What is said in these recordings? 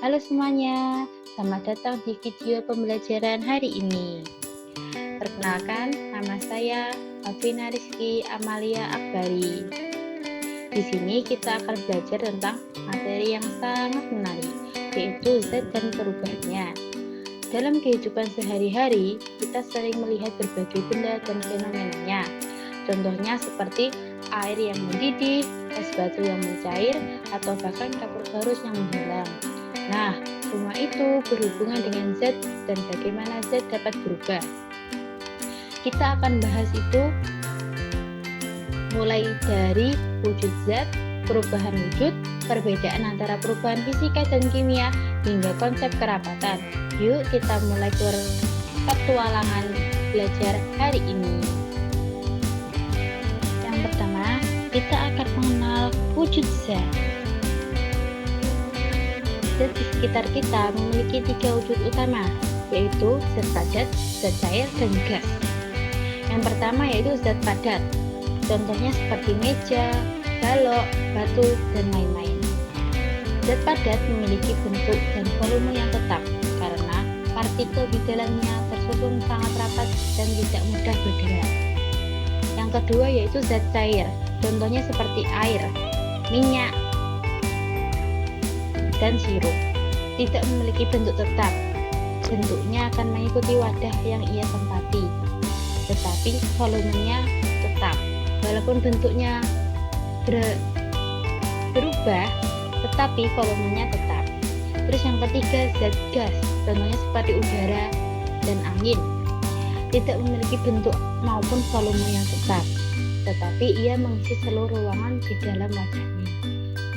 Halo semuanya, selamat datang di video pembelajaran hari ini. Perkenalkan, nama saya Alvina Rizky Amalia Akbari. Di sini kita akan belajar tentang materi yang sangat menarik, yaitu zat dan perubahannya. Dalam kehidupan sehari-hari, kita sering melihat berbagai benda dan fenomenanya. Contohnya seperti air yang mendidih, es batu yang mencair, atau bahkan kapur barus yang menghilang. Nah, semua itu berhubungan dengan zat dan bagaimana zat dapat berubah. Kita akan bahas itu mulai dari wujud zat, perubahan wujud, perbedaan antara perubahan fisika dan kimia, hingga konsep kerapatan. Yuk kita mulai petualangan belajar hari ini. Yang pertama, kita akan mengenal wujud zat. Zat di sekitar kita memiliki 3 wujud utama, yaitu zat padat, zat cair, dan gas. Yang pertama yaitu zat padat, contohnya seperti meja, balok, batu, dan lain-lain. Zat padat memiliki bentuk dan volume yang tetap, karena partikel di dalamnya tersusun sangat rapat dan tidak mudah bergerak. Yang kedua yaitu zat cair, contohnya seperti air, minyak, dan sirup. Tidak memiliki bentuk tetap, bentuknya akan mengikuti wadah yang ia tempati, tetapi volumenya tetap. Walaupun bentuknya berubah, tetapi volumenya tetap. Terus yang ketiga zat gas, contohnya seperti udara dan angin. Tidak memiliki bentuk maupun volume yang tetap, tetapi ia mengisi seluruh ruangan di dalam wadahnya.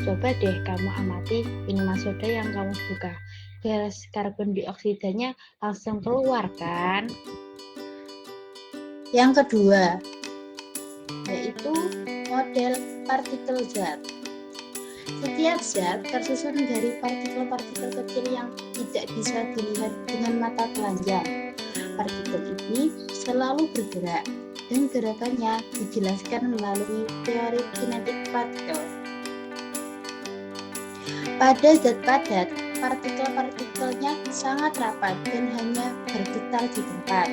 Coba deh kamu amati minuman soda yang kamu buka. Gas karbon dioksidanya langsung keluar kan? Yang kedua, yaitu model partikel zat. Setiap zat tersusun dari partikel-partikel kecil yang tidak bisa dilihat dengan mata telanjang. Partikel ini selalu bergerak dan gerakannya dijelaskan melalui teori kinetik partikel. Pada zat padat, partikel-partikelnya sangat rapat dan hanya bergetar di tempat.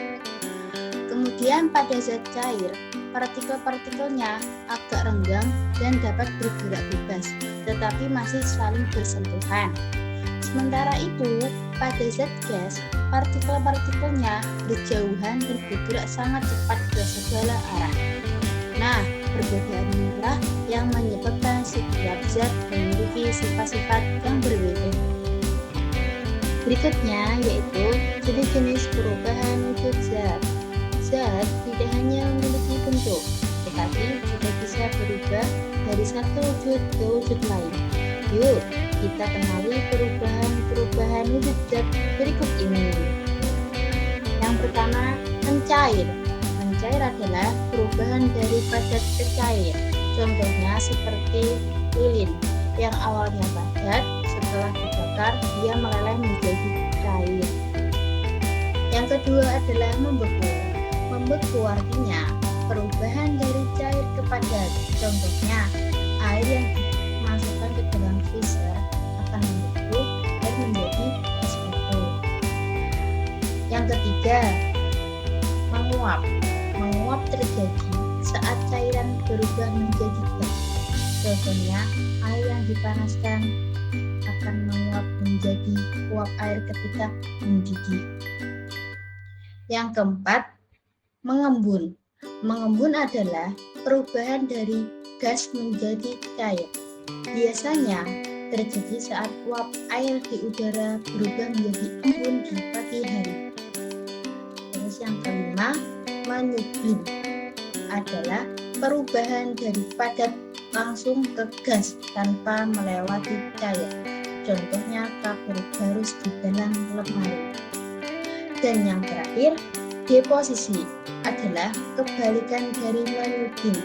Kemudian pada zat cair, partikel-partikelnya agak renggang dan dapat bergerak bebas, tetapi masih saling bersentuhan. Sementara itu, pada zat gas, partikel-partikelnya berjauhan dan bergerak sangat cepat ke segala arah. Nah, perbedaan inilah yang menyebabkan setiap zat memiliki sifat-sifat yang berbeda. Berikutnya yaitu jenis-jenis perubahan wujud zat. Zat tidak hanya memiliki bentuk, tetapi juga bisa berubah dari satu wujud ke wujud lain. Yuk, kita kenali perubahan wujud zat berikut ini. Yang pertama, mencair. Mencair adalah perubahan dari padat ke cair. Contohnya seperti lilin yang awalnya padat, setelah dibakar dia meleleh menjadi cair. Yang kedua adalah membeku. Membeku artinya perubahan dari cair ke padat. Contohnya air yang dimasukkan ke dalam freezer akan membeku dan menjadi es batu. Yang ketiga, menguap. Menguap terjadi saat cairan berubah menjadi gas. Contohnya, air yang dipanaskan akan menguap menjadi uap air ketika mendidih. Yang keempat, mengembun. Mengembun adalah perubahan dari gas menjadi cair. Biasanya terjadi saat uap air di udara berubah menjadi embun di pagi hari. Terus yang kelima, menyublim adalah perubahan dari padat langsung ke gas tanpa melewati cair. Contohnya kapur barus di dalam lemari. Dan yang terakhir, deposisi adalah kebalikan dari menyublim,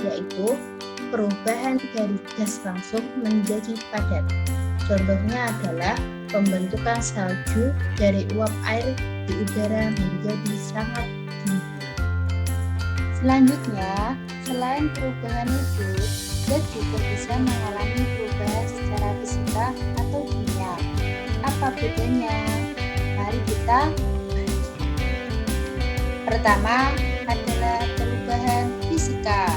yaitu perubahan dari gas langsung menjadi padat. Contohnya adalah pembentukan salju dari uap air di udara menjadi sangat tinggi. Selanjutnya, selain perubahan wujud, zat juga bisa mengalami perubahan secara fisika atau kimia. Apa bedanya? Mari kita bahas. Pertama adalah perubahan fisika.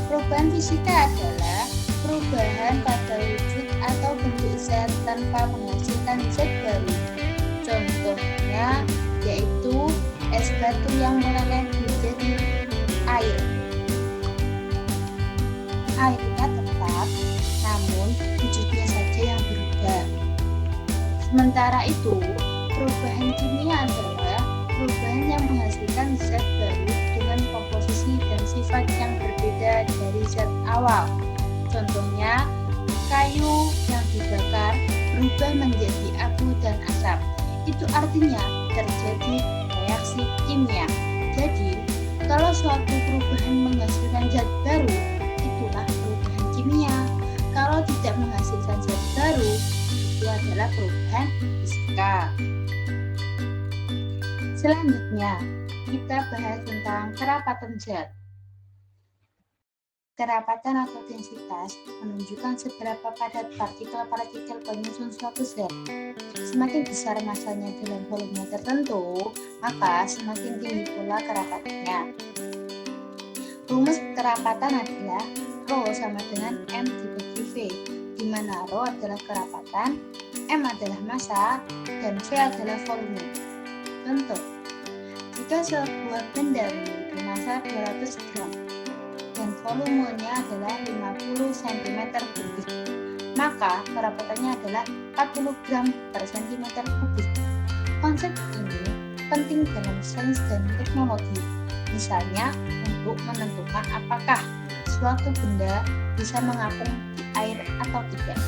Perubahan fisika adalah perubahan pada wujud atau bentuk zat tanpa menghasilkan zat baru. Contohnya yaitu es batu yang meleleh menjadi air. Airnya tetap, namun wujudnya saja yang berubah. Sementara itu, perubahan kimia adalah perubahan yang menghasilkan zat baru dengan komposisi dan sifat yang berbeda dari zat awal. Contohnya, kayu yang dibakar berubah menjadi abu dan asap. Itu artinya terjadi reaksi kimia. Jadi, kalau suatu perubahan menghasilkan zat baru, itulah perubahan kimia. Kalau tidak menghasilkan zat baru, itu adalah perubahan fisika. Selanjutnya, kita bahas tentang kerapatan zat. Kerapatan atau densitas menunjukkan seberapa padat partikel-partikel penyusun suatu zat. Semakin besar masanya dalam volume tertentu, maka semakin tinggi pula kerapatannya. Rumus kerapatan adalah Rho sama dengan M dibagi V, di mana Rho adalah kerapatan, M adalah massa, dan V adalah volume. Contoh, jika sebuah benda memiliki massa 200 gram dan volumenya adalah 50 cm3, maka kerapatannya adalah 40 gram per cm kubik. Konsep ini penting dalam sains dan teknologi, misalnya untuk menentukan apakah suatu benda bisa mengapung di air atau tidak.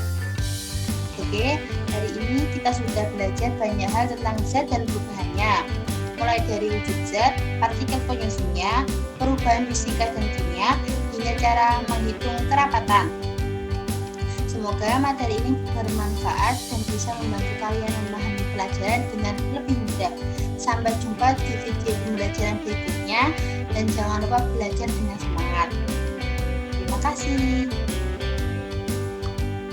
Oke, hari ini kita sudah belajar banyak hal tentang zat dan perubahannya, mulai dari wujud zat, partikel penyusunnya, perubahan fisika dan kimia, hingga cara menghitung kerapatan. Semoga materi ini bermanfaat dan bisa membantu kalian memahami pelajaran dengan lebih mudah. Sampai jumpa di video pembelajaran berikutnya, dan jangan lupa belajar dengan semangat. Terima kasih.